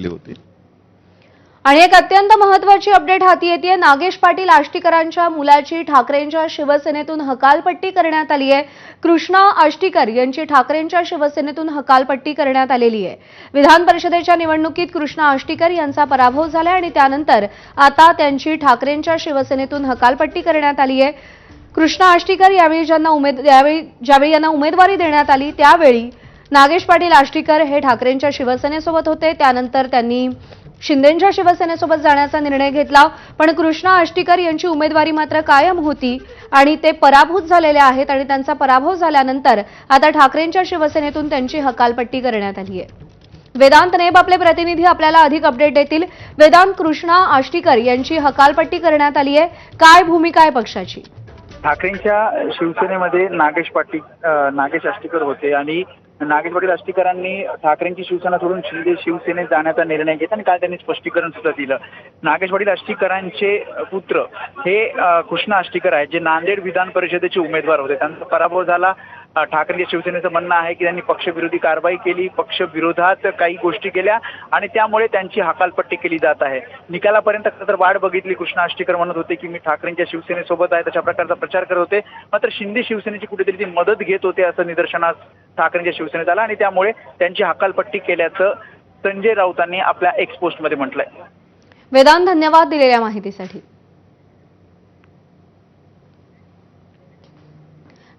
घडली होती। आणि एक अत्यंत महत्त्वाची अपडेट हाती येते। नागेश पाटील आष्टीकरांच्या मुलाची ठाकरेंच्या शिवसेनेतून हकालपट्टी करण्यात आली आहे। कृष्णा आष्टीकर यांची ठाकरेंच्या शिवसेनेतून हकालपट्टी करण्यात आलेली आहे। विधान परिषदेच्या निवडणुकीत कृष्णा आष्टीकर यांचा पराभव झाला आणि त्यानंतर आता त्यांची ठाकरेंच्या शिवसेनेतून हकालपट्टी करण्यात आली आहे। कृष्णा आष्टीकर ज्यावेळी यांना उमेदवारी देण्यात आली त्यावेळी नागेश पाटील आष्टीकर हे ठाकरेंच्या शिवसेनेसोबत होते। त्यानंतर त्यांनी शिंदेंच्या शिवसेनेसोबत जाण्याचा निर्णय घेतला, पण कृष्णा आष्टीकर यांची उमेदवारी मात्र कायम होती आणि ते पराभूत झालेले आहेत आणि त्यांचा पराभव झाल्यानंतर आता ठाकरेंच्या शिवसेनेतून त्यांची हकालपट्टी करण्यात आली आहे। वेदांत नेब आपले प्रतिनिधी आपल्याला अधिक अपडेट देतील। वेदांत, कृष्णा आष्टीकर यांची हकालपट्टी करण्यात आली आहे, काय भूमिका आहे पक्षाची? ठाकरेंच्या शिवसेनेमध्ये नागेश आष्टीकर होते आणि नागेश पाटील आष्टीकरांनी ठाकरेंची शिवसेना सोडून शिंदे शिवसेनेत जाण्याचा निर्णय घेतला आणि काल त्यांनी स्पष्टीकरण सुद्धा दिलं। नागेश पाटील आष्टीकरांचे पुत्र हे कृष्णा आष्टीकर आहेत, जे नांदेड विधान परिषदेचे उमेदवार होते। त्यांचा पराभव झाला। ठाकरेंच्या शिवसेनेचं म्हणणं आहे की त्यांनी पक्षविरोधी कारवाई केली, पक्षविरोधात काही गोष्टी केल्या आणि त्यामुळे त्यांची हकालपट्टी केली जात आहे। निकालापर्यंत तर वाट बघितली। कृष्णा आष्टीकर म्हणत होते की मी ठाकरेंच्या शिवसेनेसोबत आहे, तशा प्रकारचा प्रचार करत होते, मात्र शिंदे शिवसेनेची कुठेतरी ती मदत घेत होते असं निदर्शनास ठाकरेंच्या शिवसेनेत आलं आणि त्यामुळे त्यांची हकालपट्टी केल्याचं संजय राऊतांनी आपल्या एक्स पोस्टमध्ये म्हटलंय। वेदांत, धन्यवाद दिलेल्या माहितीसाठी।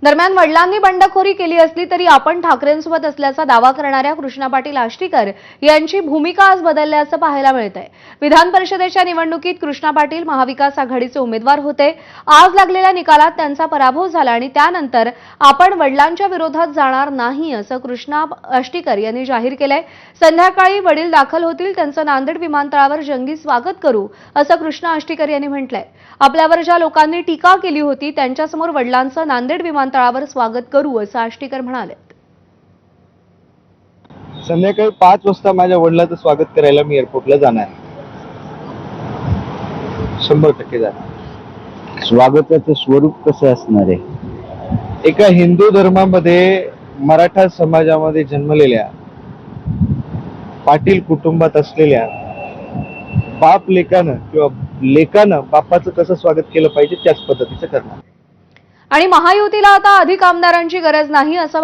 दरम्यान वडिलांनी बंडखोरी केली असली तरी आपण ठाकरेंसोबत असल्याचा दावा करणाऱ्या कृष्णा पाटील आष्टीकर यांची भूमिका आज बदलल्याचं पाहायला मिळतंय। विधान परिषदेच्या निवडणुकीत कृष्णा पाटील महाविकास आघाडीचे उमेदवार होते। आज लागलेल्या निकालात त्यांचा पराभव झाला आणि त्यानंतर आपण वडिलांच्या विरोधात जाणार नाही असं कृष्णा आष्टीकर यांनी जाहीर केलंय। संध्याकाळी वडील दाखल होतील, त्यांचं नांदेड विमानतळावर जंगी स्वागत करू असं कृष्णा आष्टीकर यांनी म्हटलंय। आपल्यावर ज्या लोकांनी टीका केली होती त्यांच्यासमोर वडिलांचं नांदेड विमानतळावर स्वागत करू असं आष्टीकर म्हणाले। संध्याकाळी 5 वाजता माझ्या वडिलांचं स्वागत करायला मी एअरपोर्टला जाणार, 100% जाणार। स्वागताचं स्वरूप कसं असणार आहे? एका हिंदू धर्मामध्ये मराठा समाजामध्ये जन्मलेल्या पाटील कुटुंबात असलेल्या बाप लेकानं किंवा लेकानं बापाचं कसं स्वागत केलं पाहिजे त्याच पद्धतीचं करणार। आणि महायुतीला आता अधिक आमदारांची गरज नाही असं